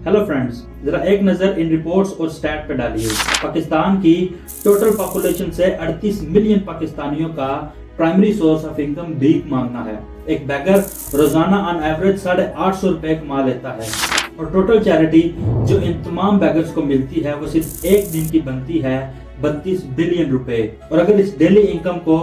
Hello friends, जरा एक नजर इन रिपोर्ट्स और स्टैट पे डालिए। पाकिस्तान की टोटल पॉपुलेशन से 38 मिलियन पाकिस्तानियों का प्राइमरी सोर्स ऑफ इनकम भीख मांगना है। एक बैगर रोजाना ऑन एवरेज 850 रुपए कमा लेता है और टोटल चैरिटी जो इन तमाम बैगर्स को मिलती है वो सिर्फ एक दिन की बनती है 32 बिलियन रुपए। और अगर इस डेली इनकम को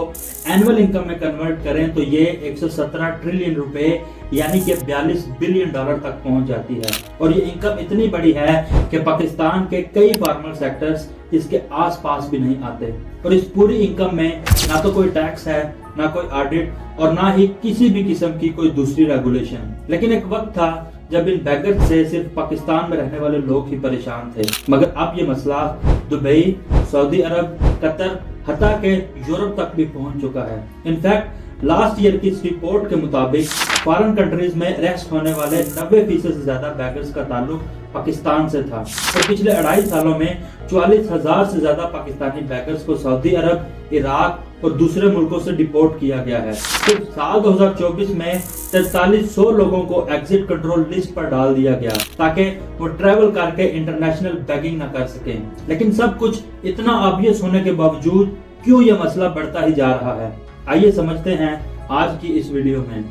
एनुअल इनकम में कन्वर्ट करें तो ये 117 ट्रिलियन रुपए यानी कि 42 बिलियन डॉलर तक पहुंच जाती है। और ये इनकम इतनी बड़ी है कि पाकिस्तान के कई फॉर्मल सेक्टर्स इसके आसपास भी नहीं आते। और इस पूरी इनकम में ना तो कोई टैक्स है, ना कोई ऑडिट और ना ही किसी भी किस्म की कोई दूसरी रेगुलेशन। लेकिन एक वक्त था जब इन बैगर्स से सिर्फ पाकिस्तान में रहने वाले लोग ही परेशान थे, मगर अब ये मसला दुबई, सऊदी अरब, कतर, हत्ता के यूरोप तक भी पहुंच चुका है। इनफैक्ट लास्ट ईयर की इस रिपोर्ट के मुताबिक फॉरेन कंट्रीज में अरेस्ट होने वाले 90% से ज्यादा बैगर्स का ताल्लुक पाकिस्तान से था। और पिछले 2.5 सालों में 44,000 से ज्यादा पाकिस्तानी बैगर्स को सऊदी अरब, इराक और दूसरे मुल्कों से डिपोर्ट किया गया है। सिर्फ साल 2024 में 4300 लोगों को एग्जिट कंट्रोल लिस्ट पर डाल दिया गया ताकि वो ट्रैवल करके इंटरनेशनल बैगिंग न कर सकें। लेकिन सब कुछ इतना ऑब्वियस होने के बावजूद क्यों यह मसला बढ़ता ही जा रहा है, आइए समझते हैं आज की इस वीडियो में।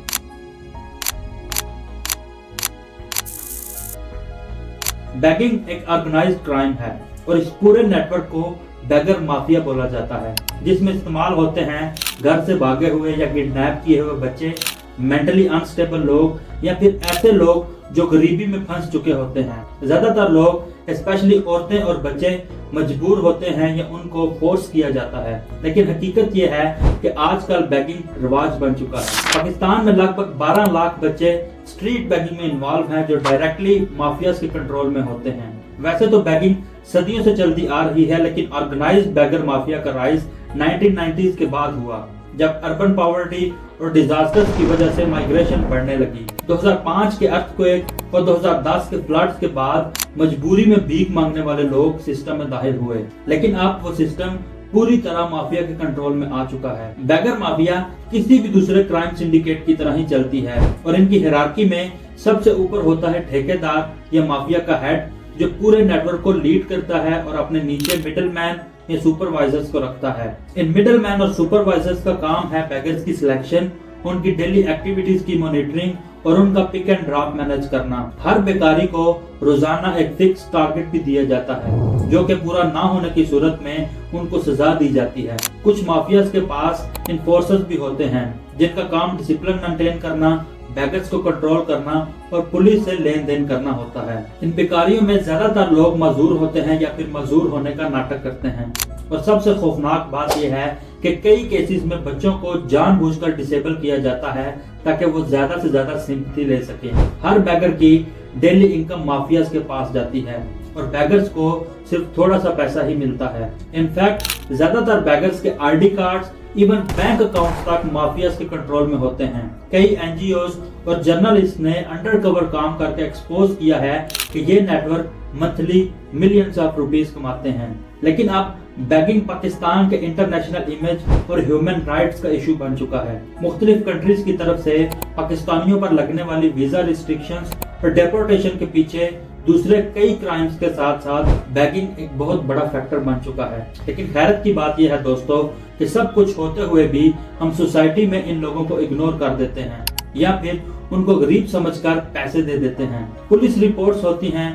बैगिंग एक ऑर्गेनाइज्ड क्राइम है और इस पूरे नेटवर्क को बैगर माफिया बोला जाता है, जिसमें इस्तेमाल होते हैं घर से भागे हुए या किडनैप किए हुए बच्चे, मेंटली अनस्टेबल लोग या फिर ऐसे लोग जो गरीबी में फंस चुके होते हैं। ज्यादातर लोग स्पेशली औरतें और बच्चे मजबूर होते हैं या उनको फोर्स किया जाता है। लेकिन हकीकत यह है कि आजकल बैगिंग रिवाज बन चुका है। पाकिस्तान में लगभग 12 लाख बच्चे स्ट्रीट बैगिंग में इन्वॉल्व हैं जो डायरेक्टली माफियाज के कंट्रोल में होते हैं। वैसे तो बैगिंग सदियों से चलती आ रही है, लेकिन ऑर्गेनाइज्ड बैगर माफिया का राइज 1990s के बाद हुआ, जब अर्बन पॉवर्टी और डिजास्टर्स की वजह से माइग्रेशन बढ़ने लगी। 2005 के अर्थक्वेक और 2010 के फ्लड्स के बाद मजबूरी में भीख मांगने वाले लोग सिस्टम में दाखिल हुए, लेकिन अब वो सिस्टम पूरी तरह माफिया के कंट्रोल में आ चुका है। बैगर माफिया किसी भी दूसरे क्राइम सिंडिकेट की तरह ही चलती है और इनकी हायरार्की में सबसे ऊपर होता है ठेकेदार या माफिया का हेड, जो पूरे नेटवर्क को लीड करता है और अपने नीचे मिडिल मैन या सुपरवाइजर्स को रखता है। इन मिडिल मैन और सुपरवाइजर्स का काम है बैगर्स की सिलेक्शन, उनकी डेली एक्टिविटीज की मॉनिटरिंग और उनका पिक एंड ड्रॉप मैनेज करना। हर बेकारी को रोजाना एक फिक्स टारगेट भी दिया जाता है, जो कि पूरा ना होने की सूरत में उनको सजा दी जाती है। कुछ माफियाज के पास इन्फोर्सर्स भी होते हैं जिनका काम डिसिप्लिन मेंटेन करना, बैगर्स को कंट्रोल करना और पुलिस से लेन देन करना होता है। इन बेकारियों में ज्यादातर लोग मजदूर होते हैं या फिर मजदूर होने का नाटक करते हैं। और सबसे खौफनाक बात यह है कि कई केसेस में बच्चों को जानबूझकर डिसेबल किया जाता है ताकि वो ज्यादा से ज्यादा सिंपैथी ले सके। हर बैगर की डेली इनकम माफियाज के पास जाती है और बैगर्स को सिर्फ थोड़ा सा पैसा ही मिलता है। इनफैक्ट ज्यादातर बैगर्स के ID cards, even bank accounts तक माफियाज के कंट्रोल में होते हैं। कई एनजीओज और जर्नलिस्ट ने अंडरकवर काम करके एक्सपोज किया है कि ये network monthly millions of rupees कमाते हैं। लेकिन अब बैगिंग पाकिस्तान के इंटरनेशनल इमेज और ह्यूमन राइट्स का इशू बन चुका है। मुख्तलिफ कंट्रीज की तरफ से पाकिस्तानियों पर लगने वाली वीजा रिस्ट्रिक्शंस और डेपोर्टेशन के पीछे दूसरे कई क्राइम्स के साथ साथ बैगिंग एक बहुत बड़ा फैक्टर बन चुका है। लेकिन हैरत की बात यह है दोस्तों कि सब कुछ होते हुए भी हम सोसाइटी में इन लोगों को इग्नोर कर देते हैं या फिर उनको गरीब समझकर पैसे दे देते हैं। पुलिस रिपोर्ट्स होती हैं,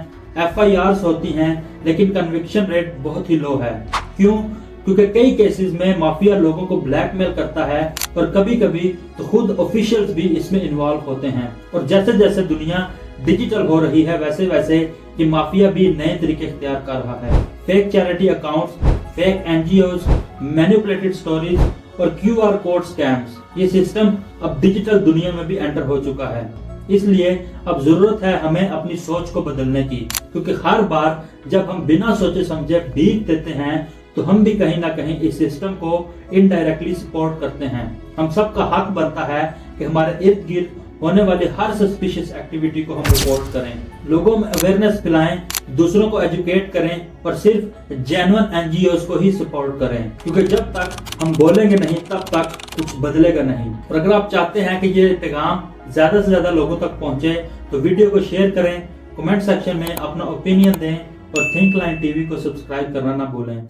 FIRs होती हैं, लेकिन कन्विक्शन रेट बहुत ही लो है। क्यों? क्योंकि कई केसेस में माफिया लोगों को ब्लैकमेल करता है और कभी कभी तो खुद ऑफिशियल्स भी इसमें इन्वॉल्व होते हैं। और जैसे जैसे दुनिया डिजिटल हो रही है वैसे वैसे ये माफिया भी नए तरीके इख्तियार कर रहा है। Fake charity accounts, fake NGOs, manipulated stories और QR कोड स्कैम्स, ये सिस्टम अब डिजिटल दुनिया में भी एंटर हो चुका है। इसलिए अब जरूरत है हमें अपनी सोच को बदलने की, क्योंकि हर बार जब हम बिना सोचे समझे भीख देते हैं तो हम भी कहीं ना कहीं इस सिस्टम को इनडायरेक्टली सपोर्ट करते हैं। हम सबका हक बनता है कि हमारे इर्द गिर्द होने वाली हर सस्पिशियस एक्टिविटी को हम रिपोर्ट करें, लोगों में अवेयरनेस फैलाएं, दूसरों को एजुकेट करें और सिर्फ जेन्युइन एनजीओज को ही सपोर्ट करें, क्योंकि जब तक हम बोलेंगे नहीं तब तक कुछ बदलेगा नहीं। और अगर आप चाहते हैं कि ये पैगाम ज्यादा से ज्यादा लोगों तक पहुंचे तो वीडियो को शेयर करें, कमेंट सेक्शन में अपना ओपिनियन दें और थिंक लाइन टीवी को सब्सक्राइब करना ना भूलें।